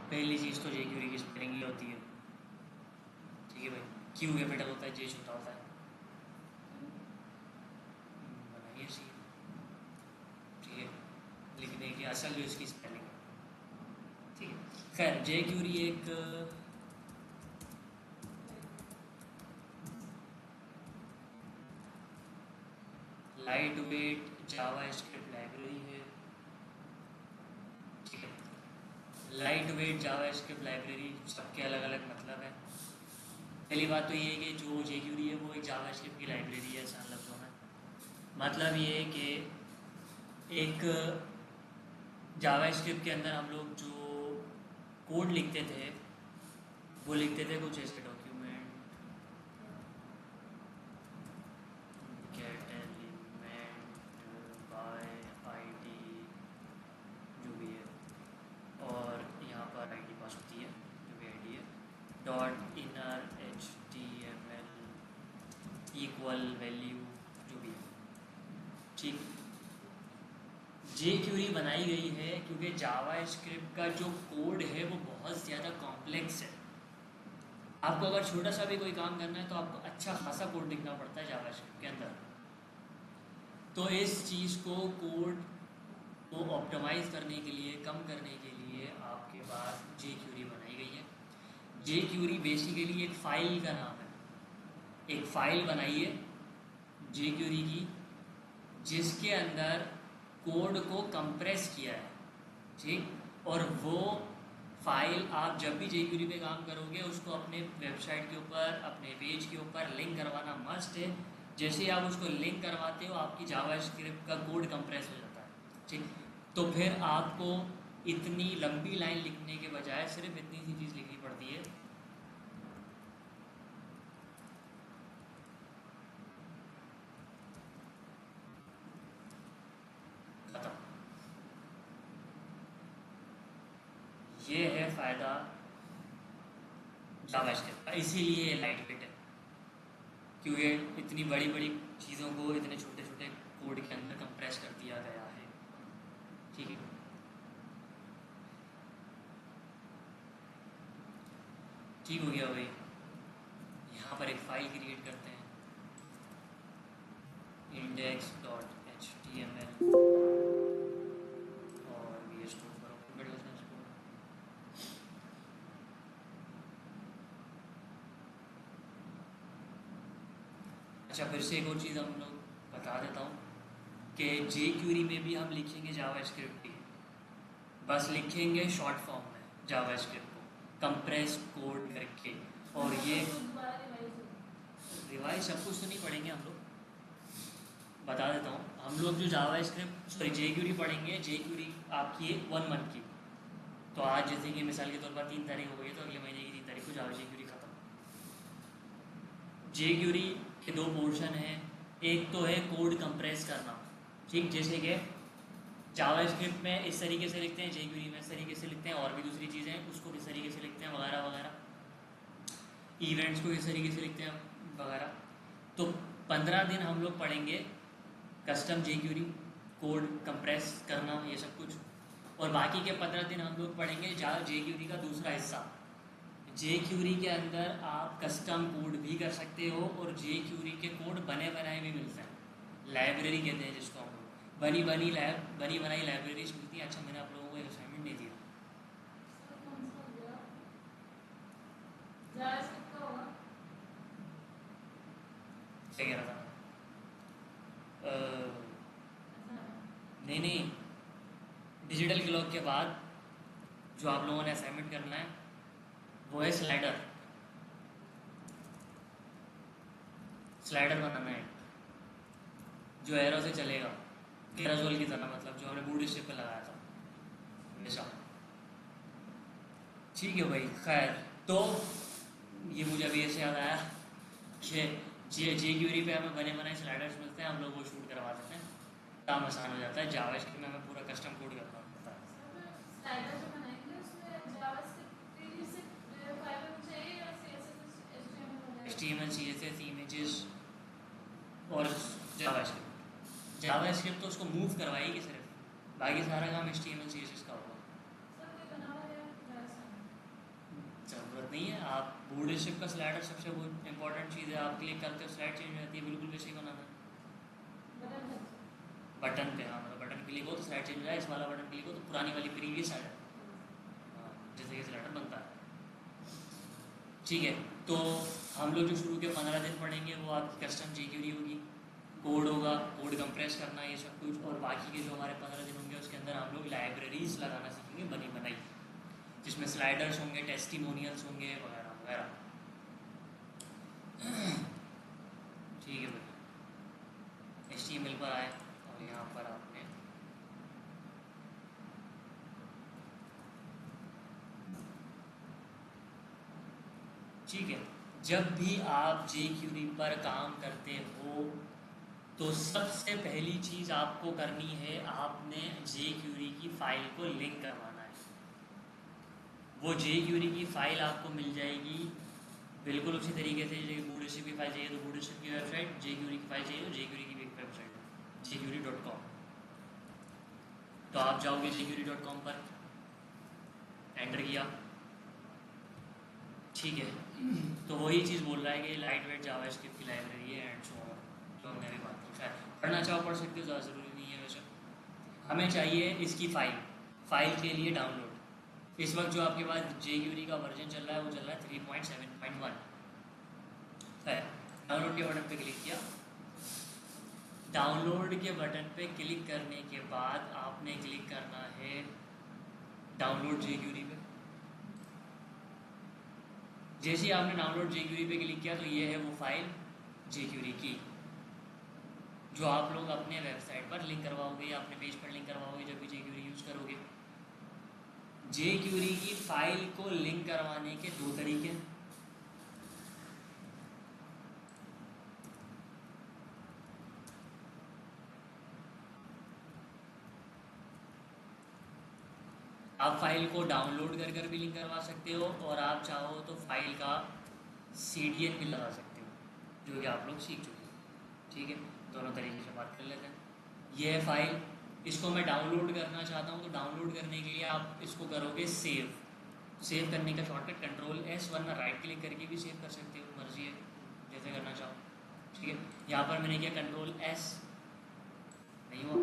पहली चीज़ तो जे क्यूरी की स्पेलिंग ये होती है। ठीक है भाई, क्यू कैपिटल होता है, जे छोटा होता है। बनाइए सी। ठीक है, लिखने की असल जो इसकी स्पेलिंग है। ठीक है, खैर जे क्यूरी एक लाइट वेट जावा स्क्रिप्ट लाइब्रेरी है। ठीक है, लाइट वेट जावा स्क्रिप्ट लाइब्रेरी, सबके अलग अलग मतलब है। पहली बात तो ये है कि जो जे क्यूरी है वो एक जावा स्क्रिप्ट की लाइब्रेरी है आसान लफ्ज़ों में। मतलब ये है कि एक जावा स्क्रिप्ट के अंदर हम लोग जो कोड लिखते थे वो लिखते थे कुछ ऐसे, document gate element by ID जो भी है, और यहाँ पर आईडी पास होती है जो भी आईडी है, dot inner H T M L equal value जो भी है। ठीक, जे क्यूरी बनाई गई है क्योंकि जावा स्क्रिप्ट का जो कोड है वो बहुत ज़्यादा कॉम्प्लेक्स है। आपको अगर छोटा सा भी कोई काम करना है तो आपको अच्छा खासा कोड लिखना पड़ता है जावा स्क्रिप्ट के अंदर। तो इस चीज़ को, कोड को ऑप्टिमाइज करने के लिए, कम करने के लिए आपके पास जे क्यूरी बनाई गई है। जे क्यूरी बेसिकली एक फाइल का नाम है। एक फाइल बनाइए जे क्यूरी की, जिसके अंदर कोड को कंप्रेस किया है। ठीक, और वो फाइल आप जब भी जे क्यूरी पे काम करोगे उसको अपने वेबसाइट के ऊपर, अपने पेज के ऊपर लिंक करवाना मस्ट है। जैसे ही आप उसको लिंक करवाते हो आपकी जावा स्क्रिप्ट का कोड कंप्रेस हो जाता है। ठीक, तो फिर आपको इतनी लंबी लाइन लिखने के बजाय सिर्फ इतनी सी चीज़ लिखनी पड़ती है। खत्म। ये है फ़ायदा जावा स्क्रिप्ट का, इसीलिए लाइट वेट है, क्योंकि इतनी बड़ी बड़ी चीज़ों को इतने छोटे छोटे कोड के अंदर कंप्रेस कर दिया गया है। ठीक है, ठीक हो गया भाई। यहाँ पर एक फाइल क्रिएट करते हैं, index dot H T M L, और वी स्टोर करो बिल्डर्स को। अच्छा, फिर से एक और चीज़ हम लोग बता देता हूँ कि जे क्यूरी में भी हम लिखेंगे जावा स्क्रिप्ट ही, बस लिखेंगे शॉर्ट फॉर्म में जावा स्क्रिप्ट को कंप्रेस कोड करके। और ये रिवाइज सब कुछ तो नहीं पढ़ेंगे हम लोग, बता देता हूँ। हम लोग जो जावा स्क्रिप्ट, सॉरी, जे क्यूरी पढ़ेंगे। जे क्यूरी आपकी है 1 मंथ की। तो आज जैसे कि मिसाल के तौर पर 3 तारीख हो गई है, तो अगले महीने की 3 तारीख को जावा जे क्यूरी खत्म। जे क्यूरी के दो पोर्शन हैं। एक तो है कोड कंप्रेस करना। ठीक, जैसे कि जावा स्क्रिप्ट में इस तरीके से लिखते हैं, जे क्यूरी में इस तरीके से लिखते हैं, और भी दूसरी चीज़ें उसको किस तरीके से लिखते हैं वगैरह वगैरह, इवेंट्स को किस तरीके से लिखते हैं वगैरह। तो 15 दिन हम लोग पढ़ेंगे कस्टम जे क्यूरी, कोड कंप्रेस करना, ये सब कुछ। और बाकी के 15 दिन हम लोग पढ़ेंगे जे क्यूरी का दूसरा हिस्सा। जे क्यूरी के अंदर आप कस्टम कोड भी कर सकते हो, और जे क्यूरी के कोड बने बनाए भी मिलते हैं। लाइब्रेरी कहते हैं जिसको हम लोग, बनी बनाई लाइब्रेरीज मिलती हैं। अच्छा, मैंने आप लोगों को एक असाइनमेंट नहीं दिया। क्या कह रहा था? नहीं नहीं, डिजिटल क्लॉक के बाद जो आप लोगों ने असाइनमेंट करना है वो है स्लाइडर। स्लाइडर बनाना है जो एरो से चलेगा, कैराजोल की तरह, मतलब जो हमने बूढ़ी शेप पे लगाया था हमेशा। ठीक है भाई, खैर। तो ये मुझे अभी ऐसे याद आया कि जे जे क्यूरी पे हमें बने बनाए स्लाइडर्स मिलते हैं, हम लोग वो शूट करवा देते हैं, काम आसान हो जाता है। जावा स्क्रिप्ट में हमें पूरा कस्टम कोड करना पड़ता है। H T M L, C S S, images, और जावा स्क्रिप्ट। जावा स्क्रिप्ट तो उसको मूव करवाएगी सिर्फ, बाकी सारा काम H T M L C S S का होगा। नहीं है। आप बूटस्ट्रैप का स्लाइडर सबसे वो इंपॉर्टेंट चीज़ है, आप क्लिक करते हो स्लाइड चेंज हो जाती है, बिल्कुल वैसे ही बनाना है बटन पे। हाँ मतलब बटन क्लिक हो तो स्लाइड चेंज हो जाए, इस वाला बटन क्लिक हो तो पुरानी वाली प्रीवियस आ जाए। हाँ जैसे कि स्लाइडर बनता है। ठीक है, तो हम लोग जो शुरू के 15 दिन पढ़ेंगे वो आपकी कस्टम jQuery होगी, कोड होगा, कोड कंप्रेस करना ये सब कुछ, और बाकी के जो हमारे 15 दिन होंगे उसके अंदर हम लोग लाइब्रेरीज लगाना सीखेंगे बनी बनाई, जिसमें स्लाइडर्स होंगे, टेस्टिमोनियल्स होंगे वगैरह वगैरह। ठीक है भाई, HTML पर आए और यहाँ पर आपने ठीक है, जब भी आप jQuery पर काम करते हो तो सबसे पहली चीज़ आपको करनी है, आपने jQuery की फाइल को लिंक करवाना है। वो jQuery की फाइल आपको मिल जाएगी बिल्कुल उसी तरीके से, जैसे बूटस्ट्रैप की फाइल चाहिए तो बूटस्ट्रैप की वेबसाइट, jQuery की फाइल चाहिए तो jQuery की वेबसाइट है jQuery.com। तो आप जाओगे jQuery.com पर, एंटर किया, ठीक है, तो वही चीज़ बोल रहा है कि लाइट वेट जावास्क्रिप्ट की लाइब्रेरी है एंड सो ऑन, जो हमने भी बात की। शायद पढ़ना चाहो पढ़ सकते हो, ज़्यादा ज़रूरी नहीं है वैसे। हमें चाहिए इसकी फाइल के लिए डाउनलोड। इस वक्त जो आपके पास jQuery का वर्जन चल रहा है वो चल रहा है 3.7.1 है। डाउनलोड के बटन पे क्लिक किया, डाउनलोड के बटन पे क्लिक करने के बाद आपने क्लिक करना है डाउनलोड jQuery पे। जैसे ही आपने डाउनलोड jQuery पे क्लिक किया तो ये है वो फाइल jQuery की, जो आप लोग अपने वेबसाइट पर लिंक करवाओगे या अपने पेज पर लिंक करवाओगे जब भी jQuery यूज़ करोगे। jQuery की फाइल को लिंक करवाने के दो तरीके हैं। आप फाइल को डाउनलोड कर भी लिंक करवा सकते हो, और आप चाहो तो फाइल का CDN भी लगा सकते हो, जो कि आप लोग सीख चुके हो। ठीक है, दोनों तरीके से बात कर लेते हैं। ये है फाइल, इसको मैं डाउनलोड करना चाहता हूँ तो डाउनलोड करने के लिए आप इसको करोगे सेव करने का शॉर्टकट Ctrl+S, वरना राइट क्लिक करके भी सेव कर सकते हो, मर्जी है जैसे करना चाहो। ठीक है, यहाँ पर मैंने किया Ctrl+S, नहीं हुआ।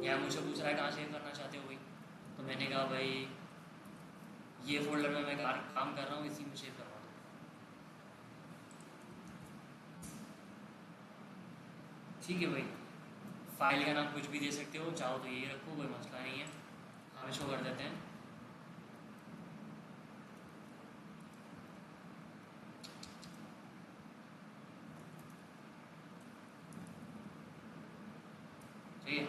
यहाँ मुझसे पूछ रहा है कहाँ सेव करना चाहते हो भाई, तो मैंने कहा भाई ये फोल्डर में मैं काम कर रहा हूँ, इसी में सेव करवा दो। ठीक है भाई, फाइल का नाम कुछ भी दे सकते हो, चाहो तो ये रखो, कोई मसला नहीं है। हम इसको कर देते हैं ठीक है,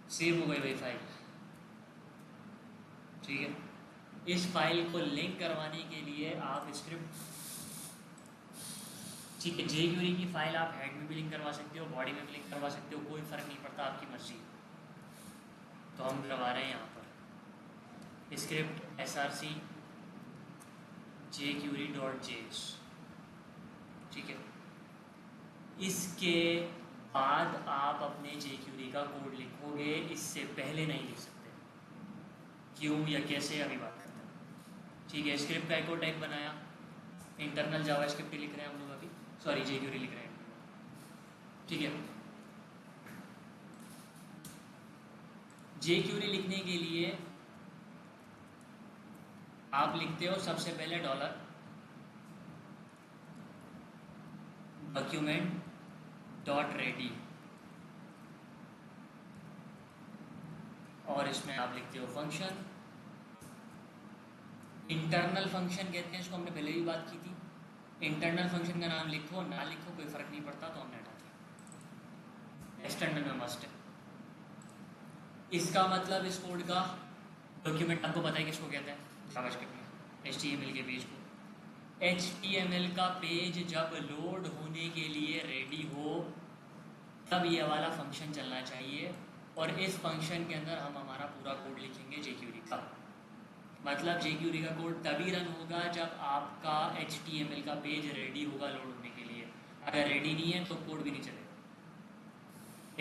सेव हो गई भाई फाइल। ठीक है, इस फाइल को लिंक करवाने के लिए आप स्क्रिप्ट, ठीक है, jQuery की फाइल आप हेड में भी लिंक करवा सकते हो, बॉडी में भी लिंक करवा सकते हो, कोई फ़र्क नहीं पड़ता, आपकी मर्जी। तो हम करवा रहे हैं यहाँ पर स्क्रिप्ट src jQuery.js। ठीक है, इसके बाद आप अपने jQuery का कोड लिखोगे, इससे पहले नहीं लिख सकते। क्यों या कैसे अभी बात करते हैं। ठीक है, स्क्रिप्ट का एको टाइप बनाया, इंटरनल जावास्क्रिप्ट लिख रहे हैं हम लोग अभी, सॉरी jQuery लिख रहे हैं। ठीक है, jQuery लिखने के लिए आप लिखते हो सबसे पहले $document.ready, और इसमें आप लिखते हो फंक्शन। इंटरनल फंक्शन कहते हैं इसको, हमने पहले भी बात की थी। इंटरनल फंक्शन का नाम लिखो ना लिखो कोई फ़र्क नहीं पड़ता, तो हमने हटा दिया, एक्सटर्नल में मस्ट है। इसका मतलब इस कोड का डॉक्यूमेंट आपको पता है किसको कहते हैं जावास्क्रिप्ट में, HTML के पेज को। HTML का पेज जब लोड होने के लिए रेडी हो तब ये वाला फंक्शन चलना चाहिए, और इस फंक्शन के अंदर हम हमारा पूरा कोड लिखेंगे jQuery का। मतलब jQuery का कोड तभी रन होगा जब आपका HTML का पेज रेडी होगा लोड होने के लिए। अगर रेडी नहीं है तो कोड भी नहीं चलेगा।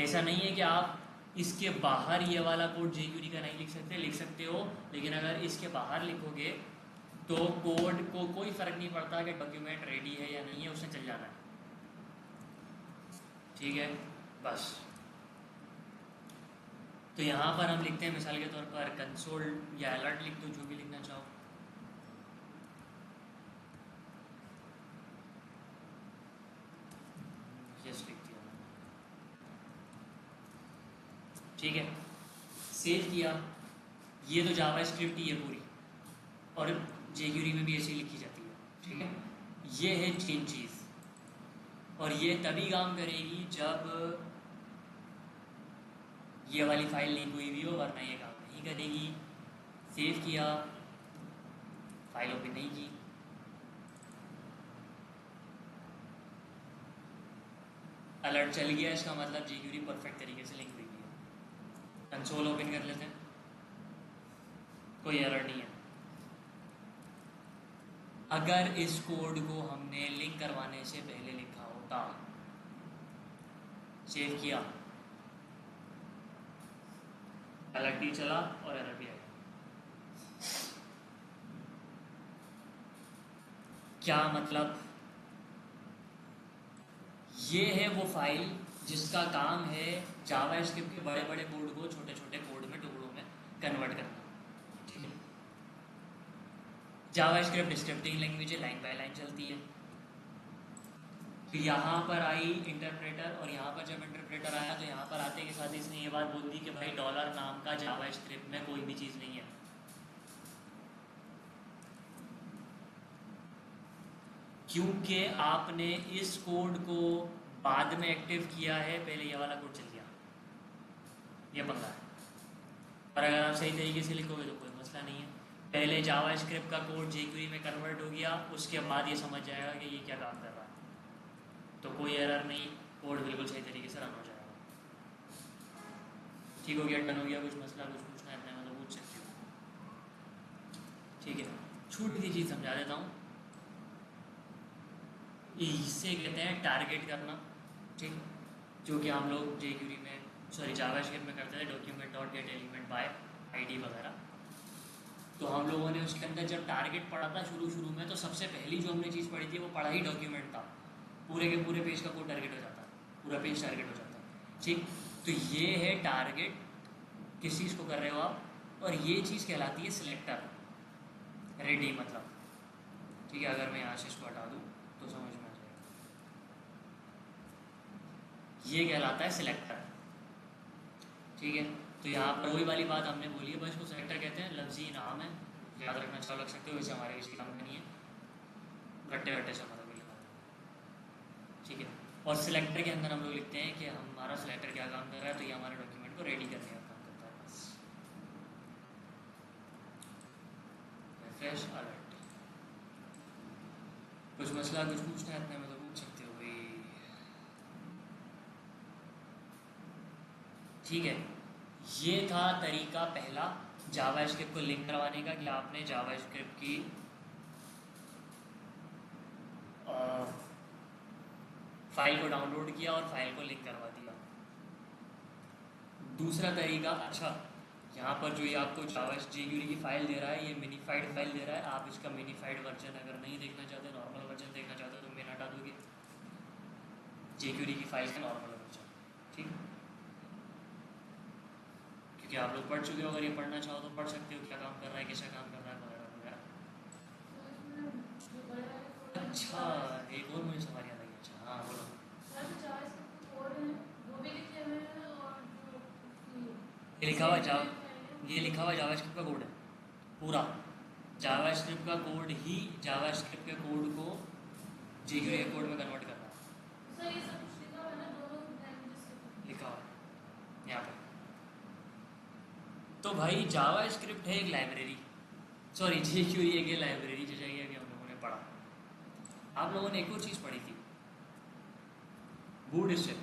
ऐसा नहीं है कि आप इसके बाहर ये वाला कोड jQuery का नहीं लिख सकते हो, लेकिन अगर इसके बाहर लिखोगे तो कोड को कोई फ़र्क नहीं पड़ता कि डॉक्यूमेंट रेडी है या नहीं है, उसने चल जाना है। ठीक है, बस। तो यहाँ पर हम लिखते हैं मिसाल के तौर पर कंसोल या अलर्ट लिख दो, जो भी लिखना चाहो। यस लिख दिया, ठीक है, सेव किया। ये तो जावा स्क्रिप्ट ही है पूरी, और jQuery में भी ऐसे ही लिखी जाती है। ठीक है, ये है चेन चीज़, और ये तभी काम करेगी जब ये वाली फाइल नहीं हुई भी हो, वरना ये काम नहीं करेगी। सेव किया, फाइल ओपन नहीं की, अलर्ट चल गया, इसका मतलब jQuery परफेक्ट तरीके से लिंक हुई है। कंसोल ओपन कर लेते हैं, कोई एरर नहीं है। अगर इस कोड को हमने लिंक करवाने से पहले लिखा होता, सेव किया, अलर्ट भी चला और एरर भी आया। क्या मतलब? ये है वो फाइल जिसका काम है जावा स्क्रिप्ट के बड़े बड़े कोड को छोटे छोटे कोड में, टुकड़ों में कन्वर्ट करना। ठीक है, जावा स्क्रिप्ट स्क्रिप्टिंग लैंग्वेज है, लाइन बाय लाइन चलती है। फिर यहाँ पर आई इंटरप्रेटर, और यहाँ पर जब इंटरप्रेटर आया तो यहाँ पर आते के साथ इसने ये बात बोल दी कि भाई डॉलर नाम का जावा स्क्रिप्ट में कोई भी चीज़ नहीं है। क्योंकि आपने इस कोड को बाद में एक्टिव किया है, पहले ये वाला कोड चल गया, ये पंगा है। और अगर आप सही तरीके से लिखोगे तो कोई मसला नहीं है। पहले जावा स्क्रिप्ट का कोड jQuery में कन्वर्ट हो गया, उसके बाद ये समझ जाएगा कि ये क्या काम कर रहा है, तो कोई एरर नहीं, कोड बिल्कुल सही तरीके से रन हो जाएगा। ठीक हो गया, डन हो गया। कुछ मसला, कुछ पूछना है अपने मतलब पूछ सकते हो। ठीक है, छोटी सी चीज़ समझा देता हूँ, इससे कहते हैं टारगेट करना। ठीक, जो कि हम लोग jQuery में, सॉरी जावा स्क्रिप्ट में करते थे, document dot gate element by ID वगैरह। तो हम लोगों ने उसके अंदर जब टारगेट पढ़ा था शुरू में, तो सबसे पहली जो हमने चीज़ पढ़ी थी वो पढ़ा ही डॉक्यूमेंट था। पूरे के पूरे पेज का कोड टारगेट हो जाता है, पूरा पेज टारगेट हो जाता है। ठीक, तो ये है टारगेट, किस चीज़ को कर रहे हो आप, और ये चीज़ कहलाती है सिलेक्टर, रेडी मतलब। ठीक है, अगर मैं यहाँ से इसको हटा दूँ तो समझ में आ जाएगा, ये कहलाता है सिलेक्टर। ठीक है, तो यहाँ पर वही वाली बात हमने बोली है, बस इसको सिलेक्टर कहते हैं, लफ्जी नाम है, याद रखना अच्छा लग सकते हो, वैसे हमारे किसी काम में नहीं है, घट्टे घट्टे से मतलब लिखा। ठीक है, और सिलेक्टर के अंदर हम लोग लिखते हैं कि हमारा सिलेक्टर क्या काम कर रहा है, तो ये हमारे डॉक्यूमेंट को रेडी करने का काम करता है बस। Refresh alert. कुछ मसला, कुछ पूछना है अपने में तो पूछ सकते हो भाई। ठीक है, ये था तरीका पहला जावा स्क्रिप्ट को लिंक करवाने का, कि आपने जावा स्क्रिप्ट की फाइल को डाउनलोड किया और फाइल को लिंक करवा दिया। दूसरा तरीका, अच्छा यहाँ पर जो ये आपको जावा jQuery की फाइल दे रहा है, ये मिनीफाइड फाइल दे रहा है, आप इसका मिनीफाइड वर्जन अगर नहीं देखना चाहते, नॉर्मल वर्जन देखना चाहते हो, तो मैं हटा दोगे jQuery की फाइल का नॉर्मल वर्जन। ठीक, क्योंकि आप लोग पढ़ चुके हो, अगर ये पढ़ना चाहो तो पढ़ सकते हो, क्या काम कर रहा है, कैसा काम कर रहा है वगैरह वगैरह। अच्छा, एक और मुझे सवाल याद आ गया। अच्छा हाँ बोलो। ये लिखा हुआ जावा स्क्रिप्ट का कोड है पूरा। जावा स्क्रिप्ट का कोड ही जावा स्क्रिप्ट के कोड को jQuery कोड में कन्वर्ट करना है। लिखा हुआ है यहाँ पर। तो भाई जावा स्क्रिप्ट है एक लाइब्रेरी, सॉरी jQuery एक लाइब्रेरी, जैसा कि हम लोगों ने पढ़ा। आप लोगों ने एक और चीज़ पढ़ी थी, बूटस्ट्रैप,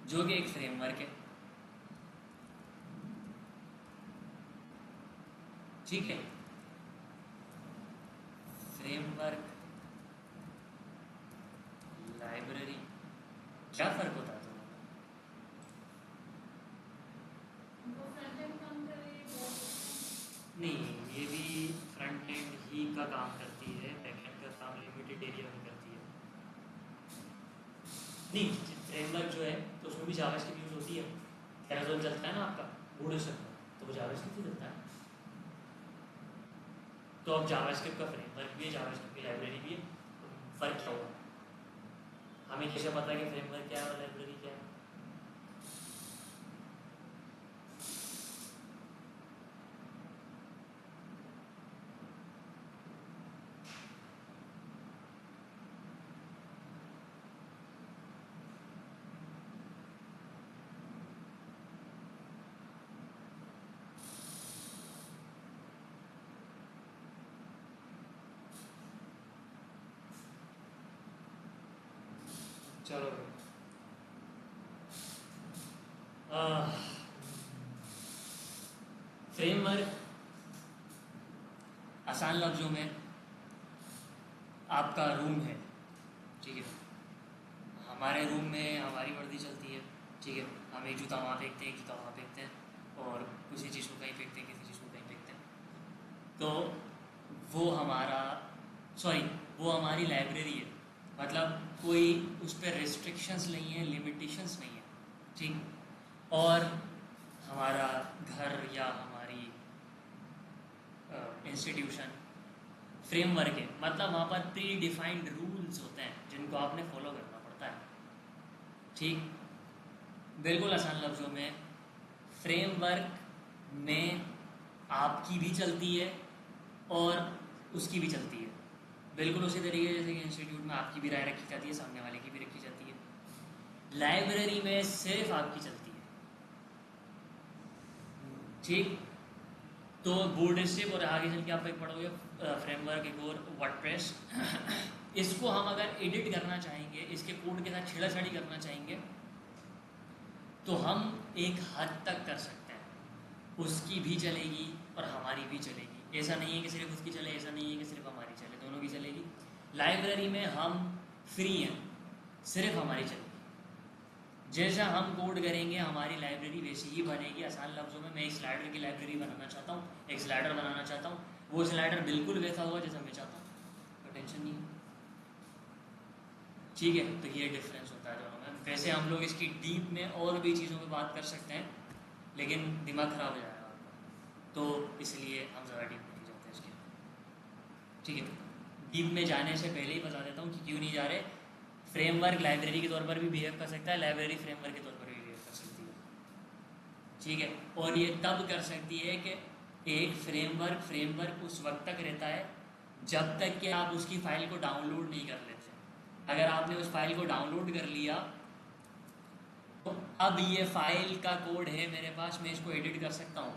जो कि एक फ्रेमवर्क है। ठीक है, फ्रेमवर्क, लाइब्रेरी, क्या फ़र्क होता है दोनों में? नहीं, फ्रेमवर्क जो है तो उसमें भी जावास्क्रिप्ट यूज होती है। कैराजोल चलता है ना आपका बूट सिस्टम पर, तो वो जावास्क्रिप्ट ही चलता है। तो अब जावास्क्रिप्ट का फ्रेमवर्क भी है, जावास्क्रिप्ट की लाइब्रेरी भी है, तो फ़र्क क्या हुआ? हमें कैसे पता है कि फ्रेमवर्क क्या है और लाइब्रेरी क्या है? चलो फ्रेमवर्क आसान लफ्ज़ों में आपका रूम है, ठीक है। हमारे रूम में हमारी मर्जी चलती है, ठीक है। हम एक जूता वहाँ फेंकते हैं, एक जूता वहाँ फेंकते हैं, और किसी चीज़ को कहीं फेंकते हैं, किसी चीज़ को कहीं फेंकते हैं। तो वो हमारा, सॉरी, वो हमारी लाइब्रेरी है। मतलब कोई उस पर रिस्ट्रिक्शंस नहीं है, लिमिटेशंस नहीं है, ठीक। और हमारा घर या हमारी इंस्टीट्यूशन फ्रेमवर्क है, मतलब वहाँ पर प्री डिफाइंड रूल्स होते हैं जिनको आपने फॉलो करना पड़ता है, ठीक। बिल्कुल आसान लफ्ज़ों में फ्रेमवर्क में आपकी भी चलती है और उसकी भी चलती है, बिल्कुल उसी तरीके जैसे कि इंस्टीट्यूट में आपकी भी राय रखी जाती है, सामने वाले की भी रखी जाती है। लाइब्रेरी में सिर्फ आपकी चलती है, ठीक। तो बोर्ड स्टेप और आगे चल के आप एक पढ़ोगे फ्रेमवर्क, एक और वर्डप्रेस। इसको हम अगर एडिट करना चाहेंगे, इसके कोड के साथ छेड़ाछाड़ी करना चाहेंगे, तो हम एक हद तक कर सकते हैं। उसकी भी चलेगी और हमारी भी चलेगी। ऐसा नहीं है कि सिर्फ उसकी चले, ऐसा नहीं है कि सिर्फ हमारी चले, दोनों की चलेगी। लाइब्रेरी में हम फ्री हैं, सिर्फ हमारी चलेगी। जैसा हम कोड करेंगे हमारी लाइब्रेरी वैसी ही बनेगी। आसान लफ्ज़ों में मैं एक स्लाइडर की लाइब्रेरी बनाना चाहता हूँ, एक स्लाइडर बनाना चाहता हूँ, वो स्लाइडर बिल्कुल वैसा होगा जैसा मैं चाहता हूँ, तो टेंशन नहीं है, ठीक है। तो ये डिफरेंस होता है दोनों में। वैसे हम लोग इसकी डीप में और भी चीज़ों में बात कर सकते हैं, लेकिन दिमाग ख़राब हो जाएगा आपका, तो इसलिए हम ज़्यादा डीप नहीं जाते इसके, ठीक है। डीप में जाने से पहले ही बता देता हूँ कि क्यों नहीं जा रहे। फ्रेमवर्क लाइब्रेरी के तौर पर भी बिहेव कर सकता है, लाइब्रेरी फ्रेमवर्क के तौर पर भी बिहेव कर सकती है, ठीक है। और ये तब कर सकती है कि एक फ्रेमवर्क फ्रेमवर्क उस वक्त तक रहता है जब तक कि आप उसकी फ़ाइल को डाउनलोड नहीं कर लेते। अगर आपने उस फाइल को डाउनलोड कर लिया, तो अब ये फाइल का कोड है मेरे पास, मैं इसको एडिट कर सकता हूँ।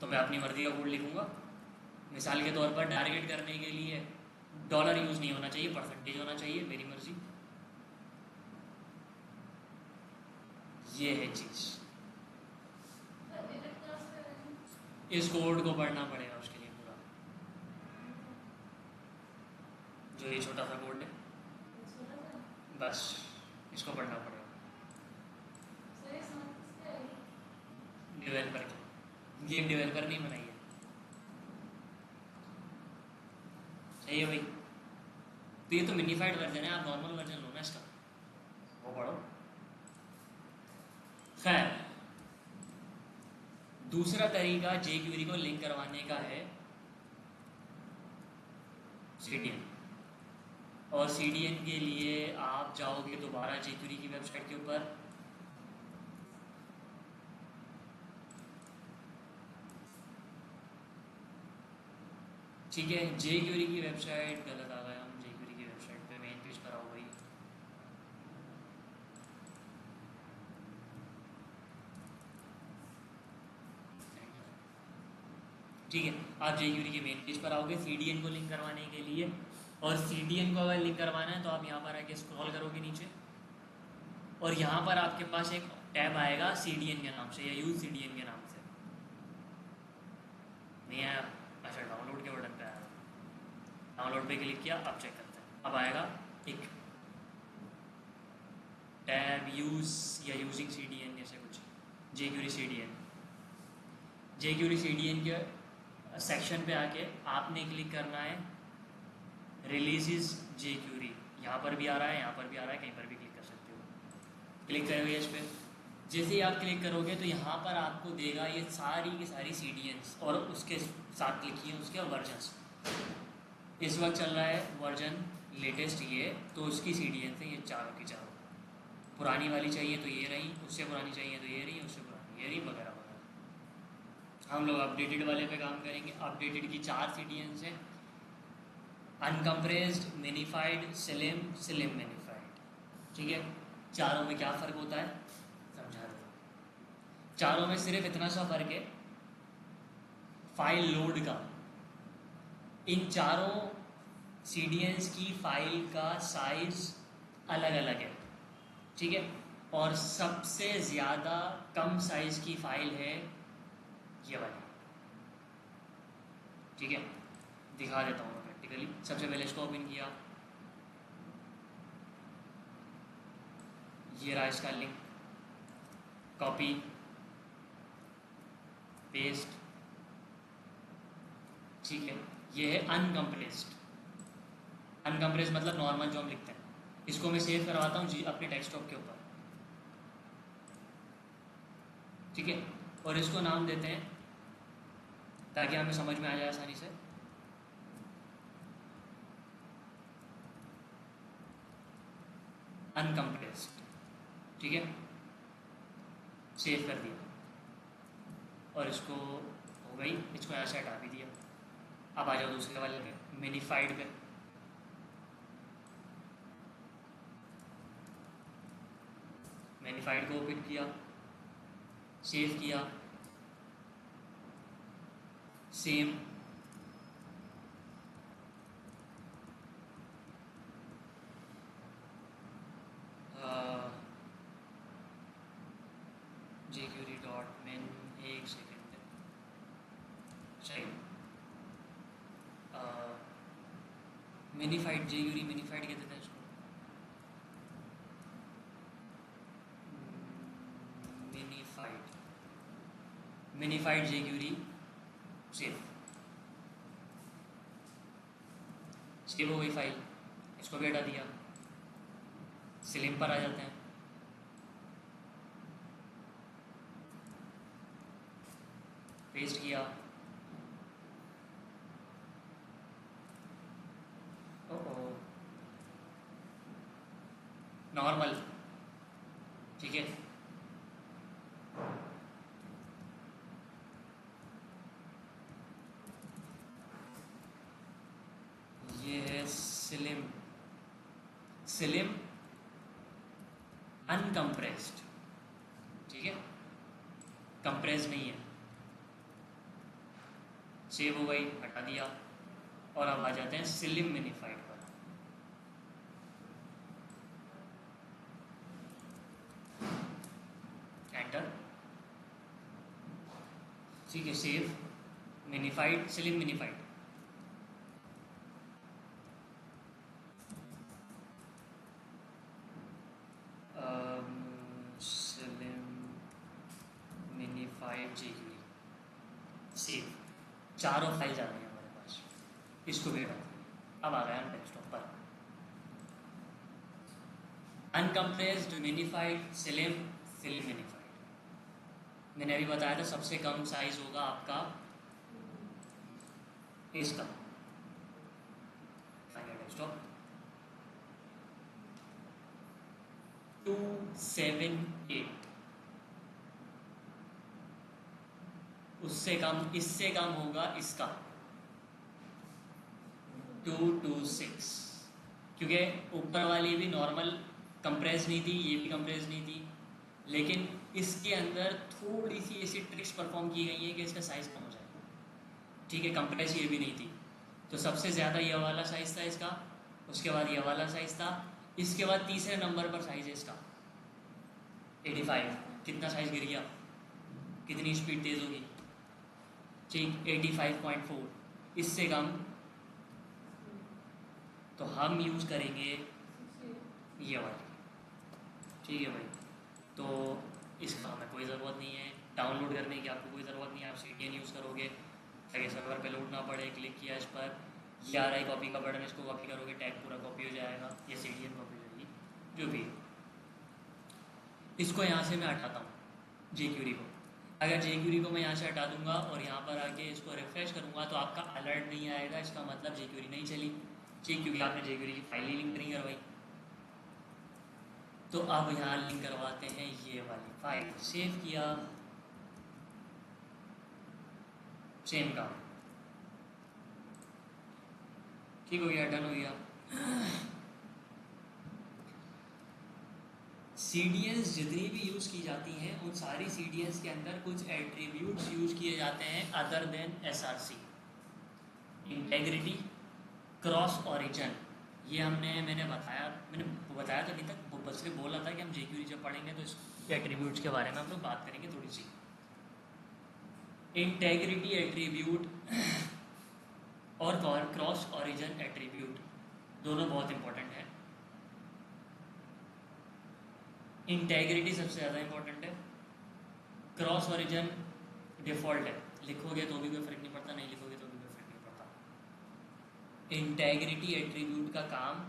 तो मैं अपनी मर्जी का कोड लिखूंगा। मिसाल के तौर पर टारगेट करने के लिए डॉलर यूज़ नहीं होना चाहिए, परसेंटेज होना चाहिए, मेरी मर्जी। ये है चीज़। इस कोड को पढ़ना पड़ेगा उसके लिए पूरा, जो ये छोटा सा कोड है, बस इसको पढ़ना पड़ेगा। डेवलपर की गेम डेवलपर नहीं बनाई है, सही है भाई। तो ये तो मिनीफाइड वर्जन है, आप नॉर्मल वर्जन लो ना इसका, वो पढ़ो। खैर, दूसरा तरीका जेक्यूरी को लिंक करवाने का है सीडीएन। और सीडीएन के लिए आप जाओगे दोबारा जेक्यूरी की वेबसाइट के ऊपर, ठीक है। जेक्यूरी की वेबसाइट गलत आ गया, हम जेक्यूरी की वेबसाइट पे मेन पेज पर आओ भाई। ठीक है, आप जेक्यूरी के मेन पेज पर आओगे सीडीएन को लिंक करवाने के लिए। और सीडीएन को अगर लिंक करवाना है तो आप यहाँ पर आके स्क्रॉल करोगे नीचे, और यहाँ पर आपके पास एक टैब आएगा सीडीएन के नाम से या यूज सीडीएन के नाम से। नहीं आया? अच्छा, डाउनलोड के बटन पे आया, डाउनलोड पे क्लिक किया, अब चेक करते हैं। अब आएगा एक टैब यूज या यूजिंग सीडीएन जैसे कुछ, जेक्यूरी सीडीएन। जेक्यूरी सीडीएन के सेक्शन पे आके आपने क्लिक करना है रिलीजेस जे क्यूरी, यहाँ पर भी आ रहा है, यहाँ पर भी आ रहा है, कहीं पर भी क्लिक कर सकते हो। क्लिक करोगे इस पर, जैसे ही आप क्लिक करोगे तो यहाँ पर आपको देगा ये सारी की सारी CDNs और उसके साथ लिखी है उसके वर्जन्स। इस वक्त चल रहा है वर्जन लेटेस्ट ये, तो उसकी CDNs है ये चारों की चारों। पुरानी वाली चाहिए तो ये रही, उससे पुरानी चाहिए तो ये रही, उससे पुरानी ये रही, वगैरह वगैरह। हम लोग अपडेटेड वाले पे काम करेंगे। अपडेटेड की 4 CDNs हैं, uncompressed, minified, slim, slim minified. ठीक है, चारों में क्या फ़र्क होता है समझा देता हूँ। चारों में सिर्फ इतना सा फ़र्क है फाइल लोड का। इन चारों CDNs की फाइल का साइज अलग अलग है, ठीक है। और सबसे ज़्यादा कम साइज की फाइल है ये वाली, ठीक है। दिखा देता हूँ मैं प्रैक्टिकली। सबसे पहले इसको ओपन किया, ये रहा इसका लिंक, कॉपी पेस्ट, ठीक है। ये है अनकम्प्रेस्ड। अनकम्प्रेस्ड मतलब नॉर्मल जो हम लिखते हैं। इसको मैं सेव करवाता हूँ जी अपने डेस्कटॉप के ऊपर, ठीक है। और इसको नाम देते हैं ताकि हमें समझ में आ जाए आसानी से, अनकम्प्रेस्ड, ठीक है। सेव कर दिया और इसको हो गई, इसको यहाँ से हटा भी दिया। अब आ जाओ दूसरे वाले पे, मिनीफाइड पे। मिनीफाइड को ओपन किया, सेव किया, सेम jQuery.min, एक सेकेंड चाहिए। मिनीफाइड jQuery मिनीफाइड कहते थे इसको, minified, minified jQuery save. Save हो गई फाइल, इसको भी हटा दिया। स्लिम पर आ जाते हैं, पेस्ट किया, नॉर्मल, ठीक है। ये है स्लिम, स्लिम अनकम्प्रेस्ड, ठीक है। कंप्रेस नहीं है। सेव हो गई, हटा दिया। और अब आ जाते हैं स्लिम मिनीफाइड पर। एंटर, ठीक है। Save, minified, slim minified, slim minified jQuery save. चारों फाइल आ रही हैं हमारे पास, इसको भी हटा दिया। अब आ गया डेस्कटॉप पर, uncompressed, minified, slim, slim minified. मैंने अभी बताया था सबसे कम साइज होगा आपका इसका डेस्कटॉप 278। उससे कम, इससे कम होगा इसका 226, क्योंकि ऊपर वाली भी नॉर्मल कंप्रेस नहीं थी, ये भी कंप्रेस नहीं थी, लेकिन इसके अंदर थोड़ी सी ऐसी ट्रिक्स परफॉर्म की गई है कि इसका साइज़ कम हो जाए, ठीक है। कंप्रेस ये भी नहीं थी, तो सबसे ज़्यादा ये वाला साइज़ था इसका, उसके बाद ये वाला साइज़ था, इसके बाद तीसरे नंबर पर साइज़ है इसका 85। कितना साइज़ गिर गया, कितनी स्पीड तेज़ होगी, ठीक 85.4, इससे कम। तो हम यूज़ करेंगे ये वाली, ठीक है भाई। तो इसका हमें कोई ज़रूरत नहीं है, डाउनलोड करने की आपको कोई ज़रूरत नहीं है। आप CDN यूज़ करोगे ताकि सर्वर पे लोड ना पड़े। क्लिक किया इस पर, ये आ रहा है कॉपी का बटन, इसको कॉपी करोगे टैग पूरा कॉपी हो जाएगा, ये सीडीएन कॉपी हो जाएगी, जो भी। इसको यहाँ से मैं हटाता हूँ जेक्यूरी को। अगर जेक्यूरी को मैं यहाँ से हटा दूंगा और यहाँ पर आके इसको रिफ्रेश करूँगा तो आपका अलर्ट नहीं आएगा, इसका मतलब जेक्यूरी नहीं चली, ठीक, क्योंकि आपने जेक्यूरी की फाइल ही लिंक नहीं करवाई। तो अब यहाँ लिंक करवाते हैं ये वाली फाइल, सेव किया, सेम काम, ठीक हो गया, डन हो गया। सीडीएंस जितनी भी यूज़ की जाती हैं उन सारी सीडीएंस के अंदर कुछ एट्रीब्यूट्स यूज़ किए जाते हैं other than SRC. Integrity, cross origin, ये मैंने बताया तो अभी तक, बस सिर्फ बोला था कि हम जेक्यूरी जब पढ़ेंगे तो इस एट्रीब्यूट्स के बारे में हम लोग बात करेंगे थोड़ी सी। इंटेग्रिटी एट्रीब्यूट और क्रॉस ओरिजिन एट्रीब्यूट दोनों बहुत इंपॉर्टेंट है। इंटेग्रिटी सबसे ज़्यादा इंपॉर्टेंट है, क्रॉस ओरिजिन डिफ़ॉल्ट है, लिखोगे तो भी कोई फ़र्क नहीं पड़ता, नहीं लिखोगे तो भी कोई फ़र्क नहीं पड़ता। इंटेग्रिटी एट्रीब्यूट का काम,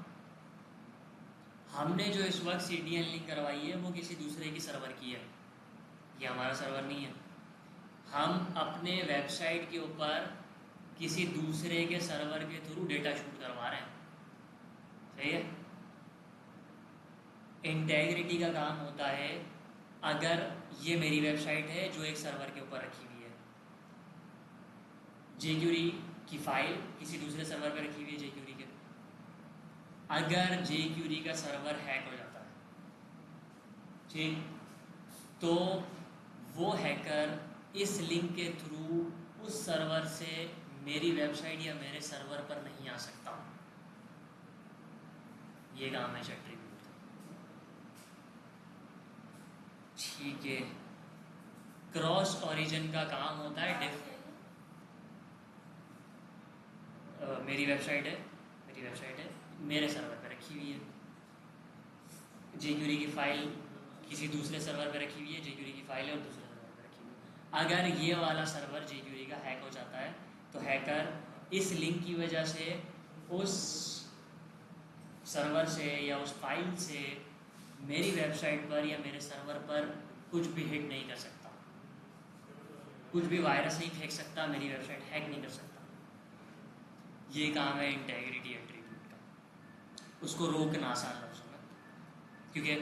हमने जो इस वक्त सीडीएन लिंक करवाई है वो किसी दूसरे की सर्वर की है, ये हमारा सर्वर नहीं है। हम अपने वेबसाइट के ऊपर किसी दूसरे के सर्वर के थ्रू डेटा शूट करवा रहे हैं, सही है। इंटेग्रिटी का काम होता है, अगर ये मेरी वेबसाइट है जो एक सर्वर के ऊपर रखी हुई है, जेक्यूरी की फाइल किसी दूसरे सर्वर पर रखी हुई है जेक्यूरी के, अगर जेक्यूरी का सर्वर हैक हो जाता है, ठीक, तो वो हैकर इस लिंक के थ्रू उस सर्वर से मेरी वेबसाइट या मेरे सर्वर पर नहीं आ सकता, ये काम है एट्रीब्यूट, ठीक है। क्रॉस ओरिजिन का काम होता है मेरी वेबसाइट है, मेरे सर्वर पर रखी हुई है, जेक्यूरी की फाइल किसी दूसरे सर्वर पर रखी हुई है, जेक्यूरी की फाइल है और दूसरे सर्वर पर रखी हुई है। अगर ये वाला सर्वर जेक्यूरी का हैक हो जाता है तो हैकर इस लिंक की वजह से उस सर्वर से या उस फाइल से मेरी वेबसाइट पर या मेरे सर्वर पर कुछ भी हिट नहीं कर सकता, कुछ भी वायरस नहीं फेंक सकता, मेरी वेबसाइट हैक नहीं कर सकता। ये काम है इंटेग्रिटी एट्रीब्यूट का, उसको रोकना आसान लफ्ज़ों में, क्योंकि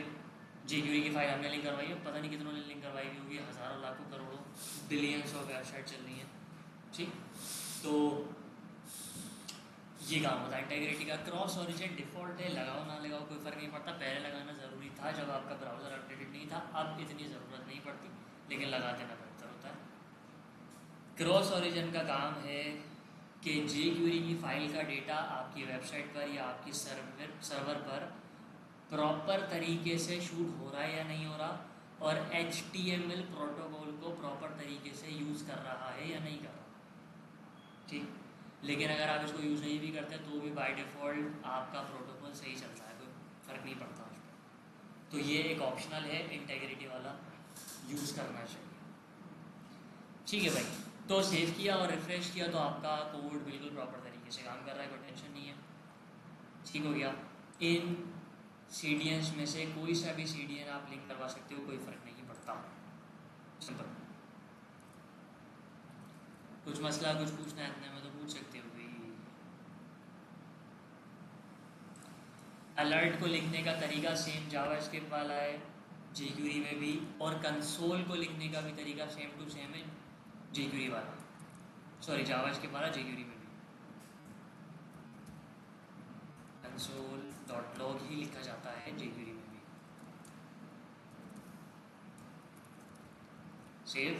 जेक्यूरी की फाइल हमने लिंक करवाई है, पता नहीं कितनों ने लिंक करवाई हुई होगी, हज़ारों लाखों करोड़ों बिलियंस ऑफ वेबसाइट चल रही हैं, ठीक। तो ये काम होता है इंटेग्रिटी का। क्रॉस ओरिजिन डिफ़ॉल्ट है, लगाओ ना लगाओ कोई फ़र्क नहीं पड़ता, पहले लगाना ज़रूरी था जब आपका ब्राउज़र अपडेटेड नहीं था, अब इतनी ज़रूरत नहीं पड़ती, लेकिन लगा देना बेहतर होता है। क्रॉस ओरिजिन का काम है कि जेक्यूरी की फ़ाइल का डेटा आपकी वेबसाइट पर या आपकी सर्वर पर प्रॉपर तरीके से शूट हो रहा है या नहीं हो रहा, और HTML प्रोटोकॉल को प्रॉपर तरीके से यूज़ कर रहा है या नहीं कर रहा, ठीक। लेकिन अगर आप इसको यूज़ नहीं भी करते तो भी बाय डिफ़ॉल्ट आपका प्रोटोकॉल सही चलता है, कोई फ़र्क नहीं पड़ता उस पर। तो ये एक ऑप्शनल है, इंटेग्रिटी वाला यूज़ करना चाहिए, ठीक है भाई। तो सेव किया और रिफ़्रेश किया तो आपका कोड बिल्कुल प्रॉपर तरीके से काम कर रहा है, कोई टेंशन नहीं है, ठीक हो गया। इन सीडीएंस में से कोई सा भी सीडीएन आप लिंक करवा सकते हो, कोई फ़र्क नहीं पड़ता, सिंपल। कुछ मसला कुछ पूछना है इतने में तो पूछ सकते हो भाई। अलर्ट को लिखने का तरीका सेम जावास्क्रिप्ट वाला है जेक्यूरी में भी, और कंसोल को लिखने का भी तरीका सेम टू सेम है जेक्यूरी वाला, सॉरी जावास्क्रिप्ट वाला जेक्यूरी में भी console.log ही लिखा जाता है जेक्यूरी में भी। सेव,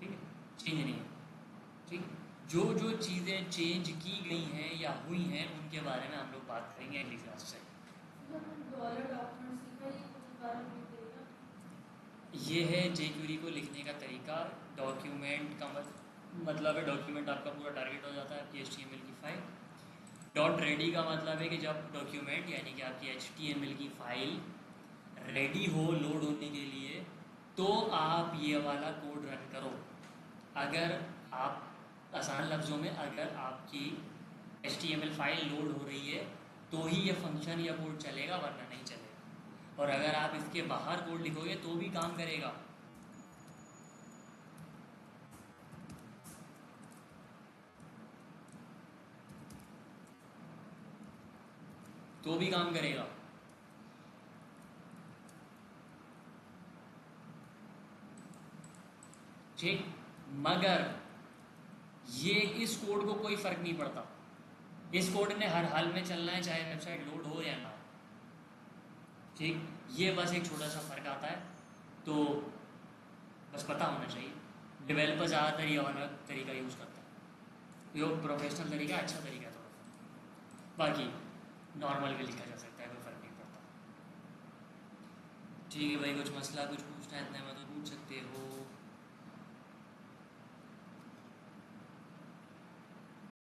ठीक है, चेंज नहीं है, ठीक। जो जो चीज़ें चेंज की गई हैं या हुई हैं उनके बारे में हम लोग बात करेंगे अगली क्लास से। ये है जेक्यूरी को लिखने का तरीका। डॉक्यूमेंट का मतलब है डॉक्यूमेंट आपका पूरा टारगेट हो जाता है आपकी HTML की फ़ाइल। डॉट रेडी का मतलब है कि जब डॉक्यूमेंट यानी कि आपकी HTML की फ़ाइल रेडी हो लोड होने के लिए तो आप ये वाला कोड रन करो। अगर आप आसान लफ्ज़ों में, अगर आपकी HTML फाइल लोड हो रही है तो ही ये फंक्शन या कोड चलेगा, वरना नहीं चलेगा। और अगर आप इसके बाहर कोड लिखोगे तो भी काम करेगा। तो भी काम करेगा। ठीक। मगर ये इस कोड को कोई फर्क नहीं पड़ता, इस कोड ने हर हाल में चलना है, चाहे वेबसाइट लोड हो या ना हो। ठीक। ये बस एक छोटा सा फर्क आता है, तो बस पता होना चाहिए। डेवलपर ज़्यादातर ये वाला तरीका यूज़ करता है, जो प्रोफेशनल तरीका है, अच्छा तरीका है थोड़ा। बाकी नॉर्मल भी लिखा जा सकता है, कोई फ़र्क नहीं पड़ता। ठीक है भाई, कुछ मसला कुछ पूछना है इतने में तो पूछ सकते हो।